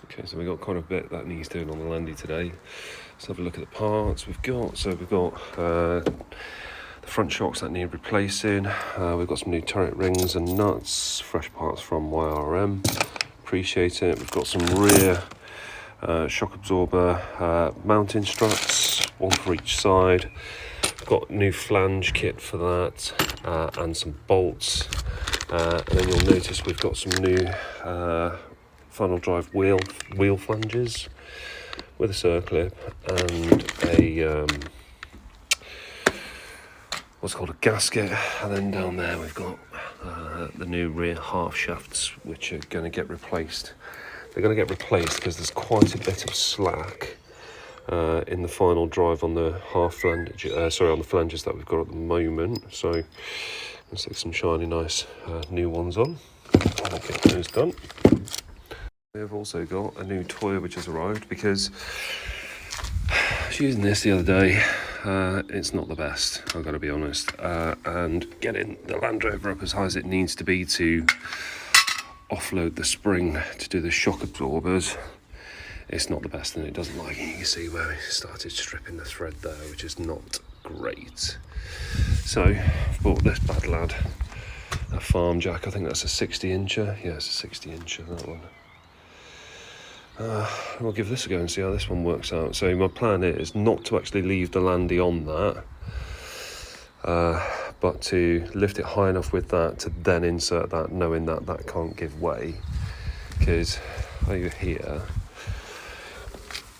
Okay, so we've got quite a bit that needs doing on the Landy today. Let's have a look at the parts we've got. So we've got the front shocks that need replacing. We've got some new turret rings and nuts, fresh parts from YRM. Appreciate it. We've got some rear shock absorber mounting struts, one for each side. Got new flange kit for that and some bolts. And then you'll notice we've got some new final drive wheel flanges with a circlip and a what's called a gasket, and then down there we've got the new rear half shafts, which are going to get replaced. They're going to get replaced because there's quite a bit of slack in the final drive on the on the flanges that we've got at the moment. So let's stick some shiny nice new ones on and get those done. We've also got a new toy which has arrived because I was using this the other day. It's not the best, I've got to be honest, and getting the Land Rover up as high as it needs to be to offload the spring to do the shock absorbers, it's not the best, and it doesn't like it. You can see where we started stripping the thread there, which is not great. So I've bought this bad lad, a farm jack. I think that's a 60-incher. Yeah, it's a 60-incher, that one. We'll give this a go and see how this one works out. So my plan is not to actually leave the Landy on that, but to lift it high enough with that to then insert that, knowing that that can't give way. Because over here,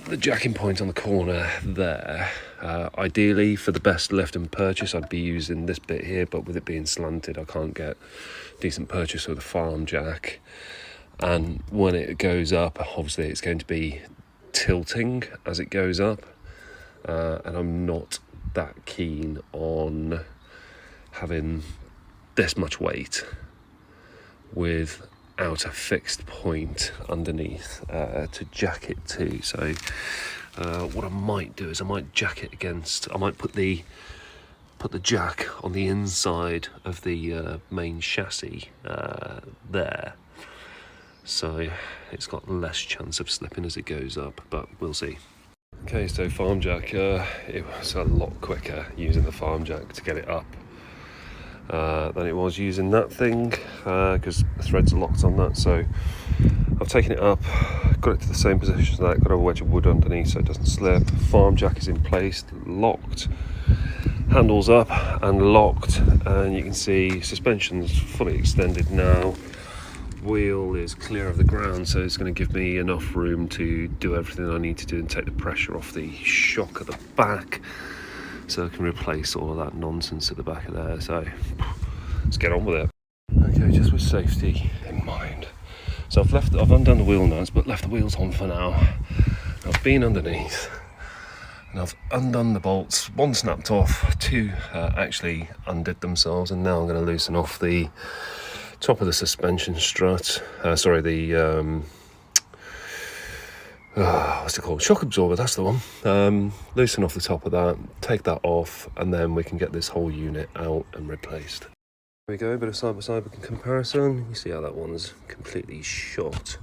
the jacking point on the corner there, ideally for the best lift and purchase I'd be using this bit here, but with it being slanted I can't get decent purchase with a farm jack. And when it goes up, obviously it's going to be tilting as it goes up, and I'm not that keen on having this much weight without a fixed point underneath to jack it to. So what I might do is I might jack it against, I might put the jack on the inside of the main chassis there, so it's got less chance of slipping as it goes up, but we'll see. Okay, so farm jack, it was a lot quicker using the farm jack to get it up than it was using that thing, because the threads are locked on that. So I've taken it up, got it to the same position as that, got a wedge of wood underneath so it doesn't slip. Farm jack is in place, locked, handles up and locked, and you can see suspension's fully extended now. Wheel is clear of the ground, so it's going to give me enough room to do everything I need to do and take the pressure off the shock at the back, so I can replace all of that nonsense at the back of there. So let's get on with it. Okay, just with safety in mind, so I've undone the wheel nuts but left the wheels on for now. I've been underneath and I've undone the bolts. One snapped off, two actually undid themselves, and now I'm going to loosen off the top of the suspension strut, what's it called? Shock absorber, that's the one. Loosen off the top of that, take that off, and then we can get this whole unit out and replaced. There we go, a bit of side-by-side comparison. You see how that one's completely shot.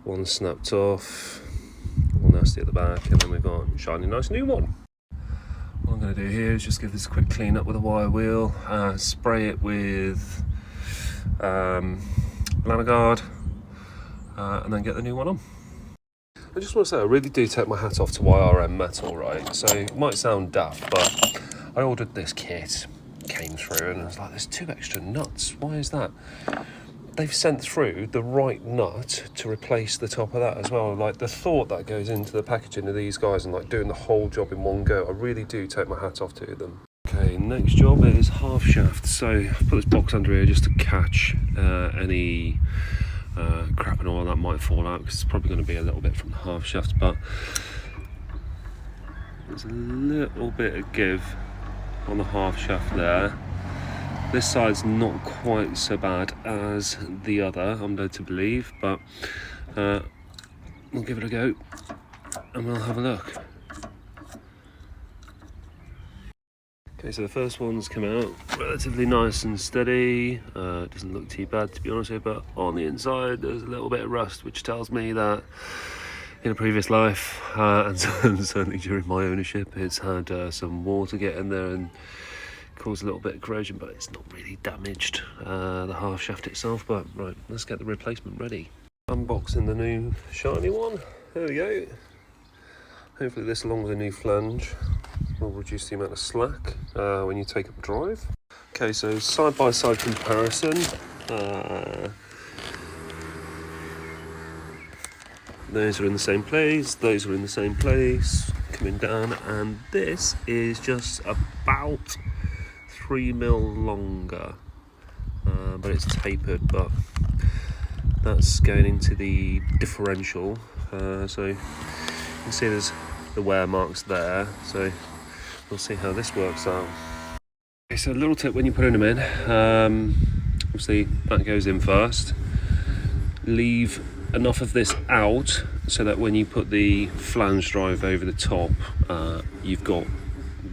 One snapped off, all nasty at the back, and then we've got a shiny nice new one. What I'm going to do here is just give this a quick clean up with a wire wheel, spray it with Lanagard, and then get the new one on. I just want to say I really do take my hat off to YRM Metal, right? So it might sound daft, but I ordered this kit, came through, and I was like, there's 2 extra nuts. Why is that? They've sent through the right nut to replace the top of that as well. Like, the thought that goes into the packaging of these guys and like doing the whole job in one go, I really do take my hat off to them. Okay, next job is half shaft. So I've put this box under here just to catch any crap and all that might fall out, because it's probably going to be a little bit from the half shaft, but there's a little bit of give on the half shaft there. This side's not quite so bad as the other, I'm led to believe, but we'll give it a go and we'll have a look. Okay, so the first one's come out relatively nice and steady. It doesn't look too bad, to be honest with you, but on the inside there's a little bit of rust, which tells me that in a previous life, and certainly during my ownership, it's had some water get in there and cause a little bit of corrosion, but it's not really damaged the half shaft itself. But right, let's get the replacement ready. Unboxing the new shiny one. There we go. Hopefully this, along with a new flange, will reduce the amount of slack when you take up drive. Okay, so side-by-side comparison. Those are in the same place, those are in the same place, coming down, and this is just about 3mm longer, but it's tapered, but that's going into the differential, so you can see there's the wear marks there, so we'll see how this works out. Okay, so a little tip when you're putting them in, obviously that goes in first. Leave enough of this out so that when you put the flange drive over the top, you've got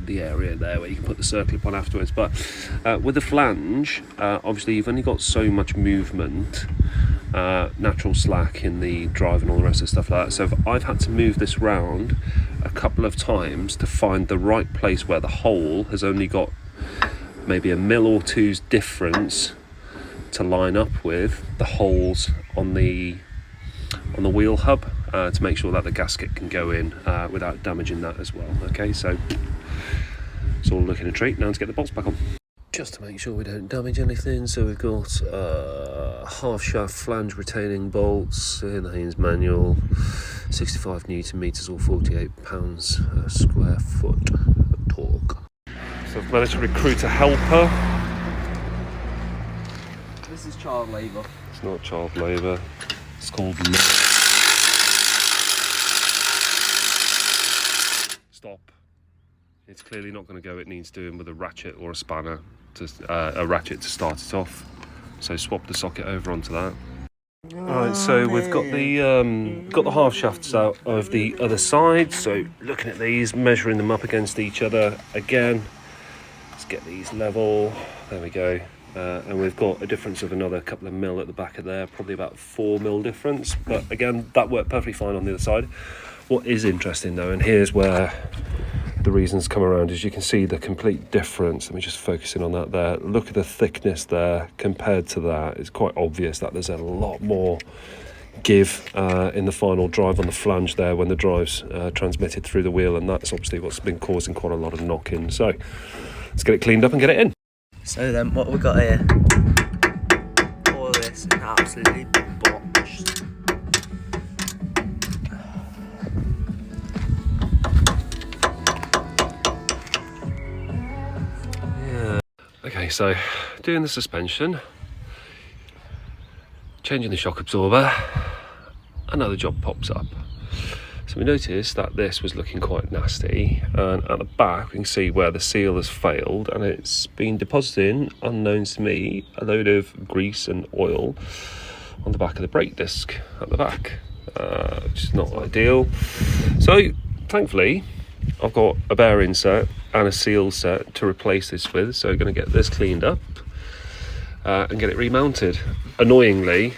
the area there where you can put the circlip on afterwards. But with the flange, obviously you've only got so much movement, natural slack in the drive and all the rest of the stuff like that. So I've had to move this round a couple of times to find the right place where the hole has only got maybe a mil or two's difference to line up with the holes on the wheel hub, to make sure that the gasket can go in without damaging that as well. Okay, so it's all looking a treat. Now to get the bolts back on. Just to make sure we don't damage anything, so we've got half shaft flange retaining bolts in the Haynes manual, 65 Newton meters or 48 pounds a square foot of torque. So I've managed to recruit a helper. This is child labour. It's not child labour, it's called stop. It's clearly not going to go. It needs doing with a ratchet or a spanner, a ratchet to start it off. So swap the socket over onto that. Alright, so we've got the half shafts out of the other side. So looking at these, measuring them up against each other again. Let's get these level. There we go. And we've got a difference of another couple of mil at the back of there, probably about 4mm difference. But again, that worked perfectly fine on the other side. What is interesting though, and here's where the reasons come around, is you can see the complete difference. Let me just focus in on that there. Look at the thickness there compared to that. It's quite obvious that there's a lot more give in the final drive on the flange there when the drive's transmitted through the wheel, and that's obviously what's been causing quite a lot of knock-in. So let's get it cleaned up and get it in. So then, what we got here? All this is absolutely botched. Yeah. Okay, so doing the suspension, changing the shock absorber, another job pops up. So we noticed that this was looking quite nasty, and at the back we can see where the seal has failed, and it's been depositing, unknown to me, a load of grease and oil on the back of the brake disc at the back, which is not ideal. So thankfully I've got a bearing set and a seal set to replace this with, so I'm going to get this cleaned up and get it remounted. Annoyingly,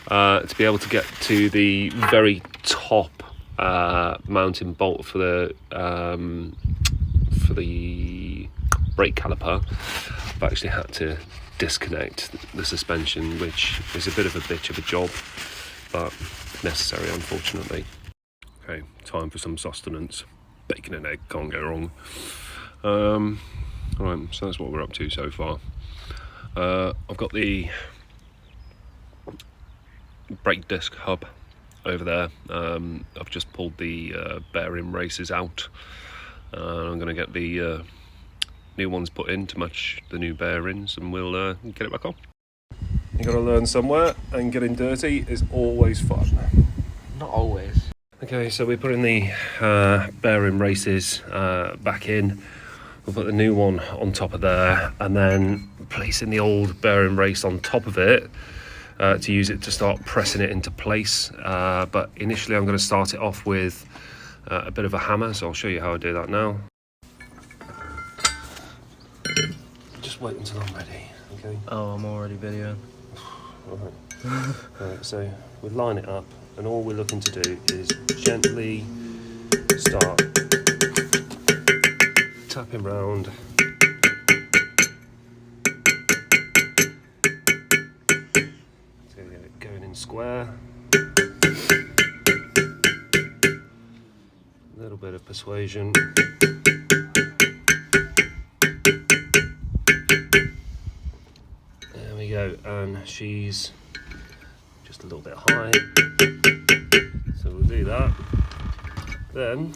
to be able to get to the very top mounting bolt for the brake caliper, I've actually had to disconnect the suspension, which is a bit of a bitch of a job, but necessary, unfortunately. Okay, time for some sustenance. Bacon and egg can't go wrong. Alright, so that's what we're up to so far. I've got the brake disc hub over there. I've just pulled the bearing races out. I'm going to get the new ones put in to match the new bearings, and we'll get it back on. You got to learn somewhere, and getting dirty is always fun. Not always. Okay, so we're putting the bearing races back in. We'll put the new one on top of there, and then placing the old bearing race on top of it to use it to start pressing it into place. But initially I'm going to start it off with a bit of a hammer, so I'll show you how I do that now. just wait until I'm ready, okay? Oh, I'm already videoing. Right, so we line it up, and all we're looking to do is gently start tapping round. So going in square. A little bit of persuasion. There we go, and she's just a little bit high. So we'll do that. Then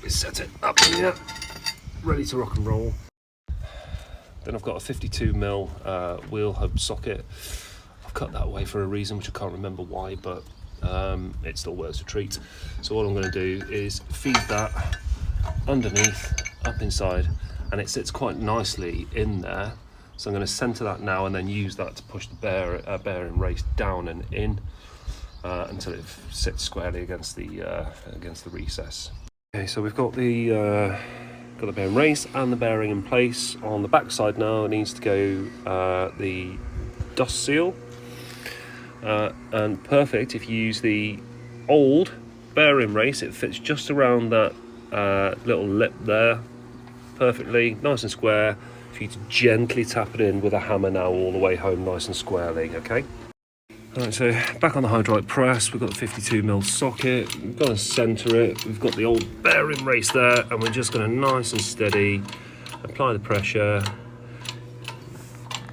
we set it up here, ready to rock and roll. Then I've got a 52mm wheel hub socket. I've cut that away for a reason which I can't remember why, but it still works a treat. So what I'm going to do is feed that underneath, up inside, and it sits quite nicely in there. So I'm going to centre that now and then use that to push the bearing race down and in until it sits squarely against the recess. Okay, so we've got the bearing race and the bearing in place. On the back side now it needs to go the dust seal. And perfect if you use the old bearing race, it fits just around that little lip there perfectly, nice and square, for you to gently tap it in with a hammer now all the way home nice and squarely, okay? Alright, so back on the hydraulic press, we've got the 52mm socket, we've got to centre it, we've got the old bearing race there, and we're just going to nice and steady apply the pressure.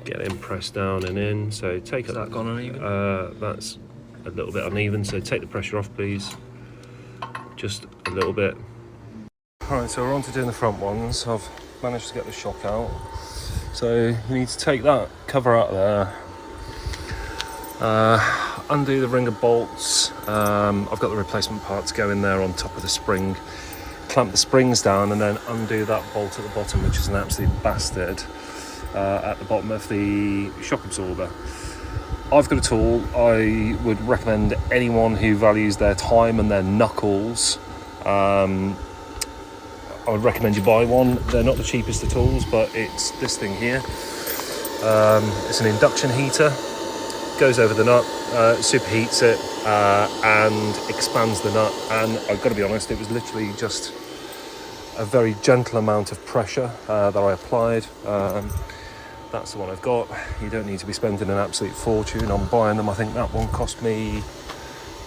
Get it pressed down and in. So take it. Has that gone uneven? That's a little bit uneven. So take the pressure off, please. Just a little bit. All right. So we're on to doing the front ones. I've managed to get the shock out. So you need to take that cover out of there. Undo the ring of bolts. I've got the replacement parts go in there on top of the spring. Clamp the springs down and then undo that bolt at the bottom, which is an absolute bastard. At the bottom of the shock absorber. I've got a tool. I would recommend anyone who values their time and their knuckles, I would recommend you buy one. They're not the cheapest of tools, but it's this thing here. It's an induction heater, goes over the nut, superheats it and expands the nut, and I've got to be honest, it was literally just a very gentle amount of pressure that I applied. That's the one I've got. You don't need to be spending an absolute fortune on buying them. I think that one cost me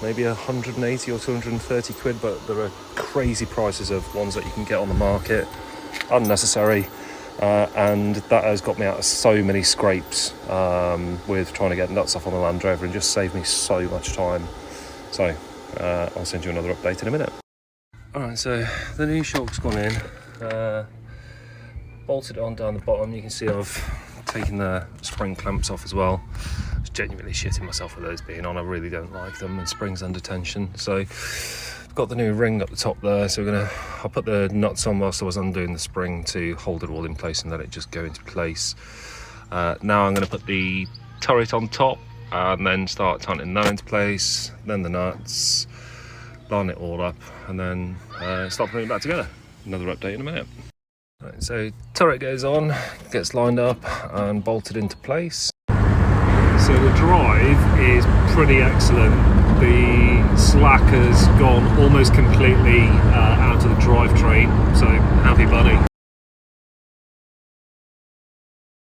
maybe 180 or 230 quid, but there are crazy prices of ones that you can get on the market. Unnecessary, and that has got me out of so many scrapes with trying to get nuts off on the Land Rover and just saved me so much time. So I'll send you another update in a minute. Alright, so the new shock's gone in. Bolted it on down the bottom. You can see I've taken the spring clamps off as well. I was genuinely shitting myself with those being on. I really don't like them and springs under tension. So I've got the new ring up the top there. So I'll put the nuts on whilst I was undoing the spring to hold it all in place and let it just go into place. Now I'm going to put the turret on top and then start tightening that into place. Then the nuts, line it all up, and then start putting it back together. Another update in a minute. Right, so turret goes on, gets lined up and bolted into place. So the drive is pretty excellent. The slack has gone almost completely out of the drivetrain, so happy bunny.